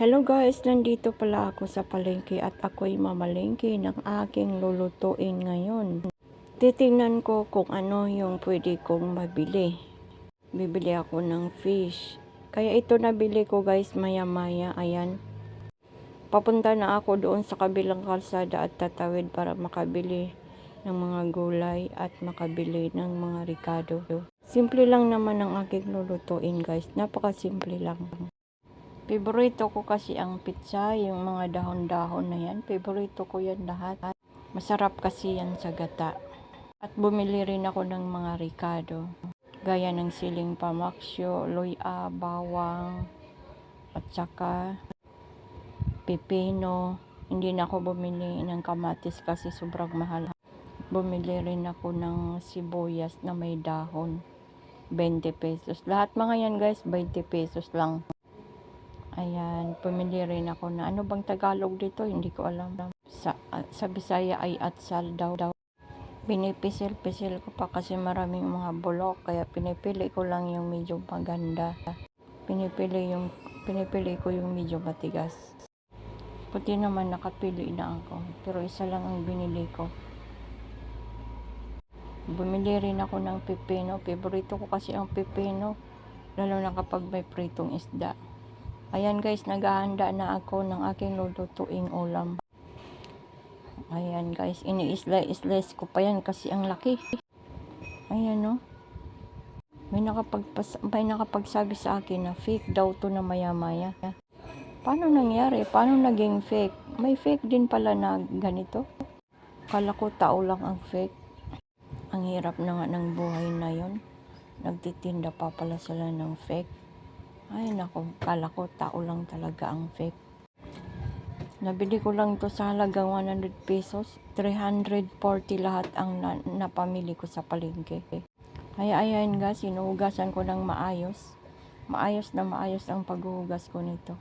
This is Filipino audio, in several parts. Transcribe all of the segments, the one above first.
Hello guys, nandito pala ako sa palengke at ako'y mamalengke ng aking lulutuin ngayon. Titingnan ko kung ano yung pwede kong mabili. Bibili ako ng fish. Kaya ito nabili ko guys maya-maya, ayan. Papunta na ako doon sa kabilang kalsada at tatawid para makabili ng mga gulay at makabili ng mga ricado. Simple lang naman ang aking lulutuin guys, napakasimple lang. Favorito ko kasi ang pizza, yung mga dahon-dahon na yan. Favorito ko yan lahat. Masarap kasi yan sa gata. At bumili rin ako ng mga ricado. Gaya ng siling pamaksyo, luya, bawang, at saka pipino. Hindi na ako bumili ng kamatis kasi sobrang mahal. Bumili rin ako ng sibuyas na may dahon. 20 pesos. Lahat mga yan guys, 20 pesos lang. Ayan, pumili rin ako na ano bang Tagalog dito, hindi ko alam. Sa Bisaya ay atsal daw. Pinipisil-pisil ko pa kasi maraming mga bulok, kaya pinipili ko lang yung medyo maganda. Pinipili ko yung medyo matigas. Puti naman nakapili na ako, pero isa lang ang binili ko. Bumili rin ako ng pipino. Favorito ko kasi ang pipino, lalo na kapag may pritong isda. Ayan guys, naghahanda na ako ng aking lulutuing ulam. Ayan guys, ini-slice ko pa yan kasi ang laki. Ayan no. May nakapagsabi sa akin na fake daw to na maya-maya. Paano nangyari? Paano naging fake? May fake din pala na ganito. Kala ko tao lang ang fake. Ang hirap na nga ng buhay na yon. Nagtitinda pa pala sila ng fake. Ay nako, kala ko tao lang talaga ang fake. Nabili ko lang to sa halagang 100 pesos. 340 lahat ang napamili ko sa palengke. Kaya ayan guys, sinuhugasan ko ng maayos. Maayos na maayos ang paghuhugas ko nito.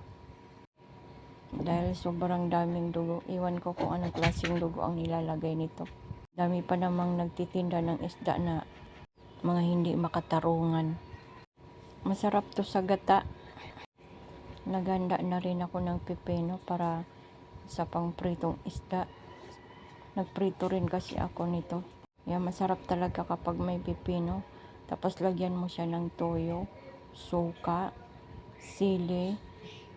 Dahil sobrang daming dugo. Iwan ko kung anong klaseng dugo ang nilalagay nito. Dami pa namang nagtitinda ng isda na mga hindi makatarungan. Masarap to sa gata. Naganda na rin ako ng pipino para sa pangpritong isda. Nagprito rin kasi ako nito. Kaya masarap talaga kapag may pipino. Tapos lagyan mo siya ng toyo, suka, sili,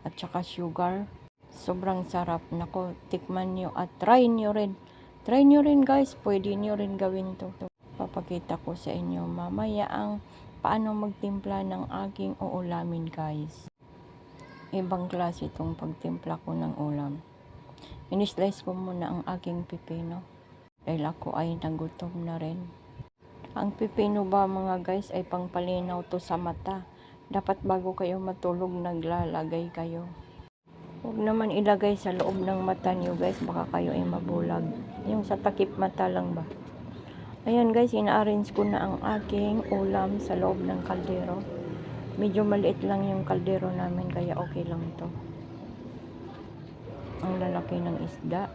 at saka sugar. Sobrang sarap. Nako, tikman nyo at try nyo rin. Try nyo rin guys. Pwede nyo rin gawin to. Papakita ko sa inyo mamaya ang paano magtimpla ng aking uulamin guys. Ibang klase itong pagtimpla ko ng ulam. Inislice ko muna ang aking pipino dahil ako ay nagutom na rin. Ang pipino ba mga guys ay pangpalinaw to sa mata. Dapat bago kayo matulog naglalagay kayo. Huwag naman ilagay sa loob ng mata niyo guys, baka kayo ay mabulag. Yung sa takip mata lang ba. Ayan guys, ina-arrange ko na ang aking ulam sa loob ng kaldero. Medyo maliit lang yung kaldero namin kaya okay lang to. Ang lalaki ng isda.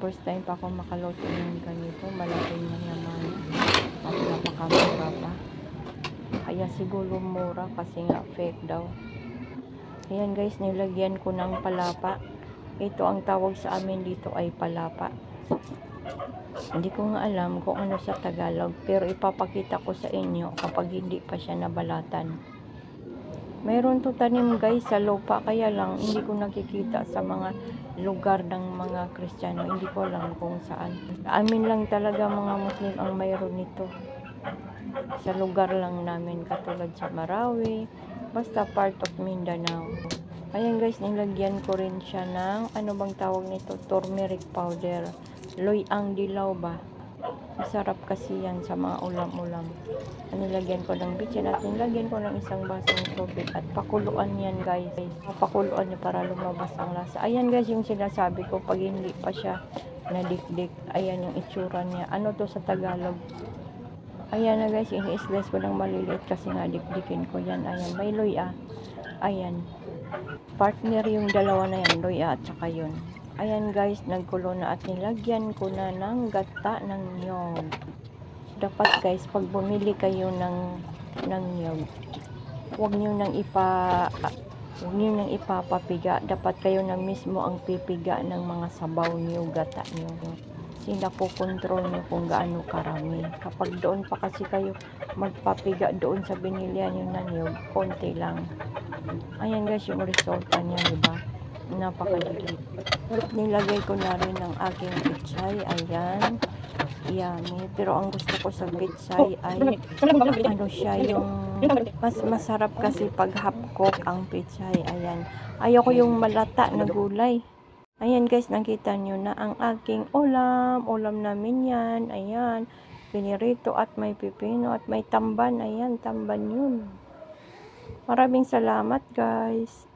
First time pa ako makaluto ng ganito. Malaking yaman. At napakamura pa. Kaya siguro mura kasi nga fake daw. Ayan guys, nilagyan ko ng palapa. Ito ang tawag sa amin dito ay palapa. Hindi ko nga alam kung ano sa Tagalog, pero ipapakita ko sa inyo kapag hindi pa siya nabalatan. Mayroon to tanim guys sa lupa, kaya lang hindi ko nakikita sa mga lugar ng mga Kristiyano. Hindi ko alam kung saan. Amin lang talaga mga Muslim ang mayroon nito. Sa lugar lang namin katulad sa Marawi, basta part of Mindanao. Ayan guys, nilagyan ko rin siya ng ano bang tawag nito, turmeric powder. Loyang dilaw ba? Masarap kasi yan sa mga ulam-ulam. Nilagyan ko ng bitchin at nilagyan ko ng isang basong tubig at pakuluan yan guys. Pakuluan niya para lumabas ang lasa. Ayan guys yung sinasabi ko pag hindi pa siya nadikdik. Ayan yung itsura niya. Ano to sa Tagalog? Ayan na guys, ini-slice ko ng maliliit kasi nga dikdikin ko yan. Ayan, may luya. Ayan. Partner yung dalawa na yan, luya at saka yun. Ayan guys, nagkulo na at nilagyan ko na ng gata ng niyog. Dapat guys, pag bumili kayo ng niyog, huwag nyo nang Huwag niyo nang ipapapiga. Dapat kayo na mismo ang pipiga ng mga sabaw niyo, gata niyo. Sila po control niyo kung gaano karami. Kapag doon pa kasi kayo magpapiga doon sa binilihan niyo na niyog, konti lang. Ayan guys, yung resulta niya, di ba? Napakadali. Nilagay ko na rin ang aking pitsay. Ayan. Yummy. Pero ang gusto ko sa pitsay ay ano siya, yung mas masarap kasi pag half cook ang pitsay. Ayan. Ayoko yung malata na gulay. Ayan guys, nakita nyo na ang aking ulam. Ulam namin yan. Ayan. Pinirito at may pipino at may tamban. Ayan, tamban yun. Maraming salamat guys.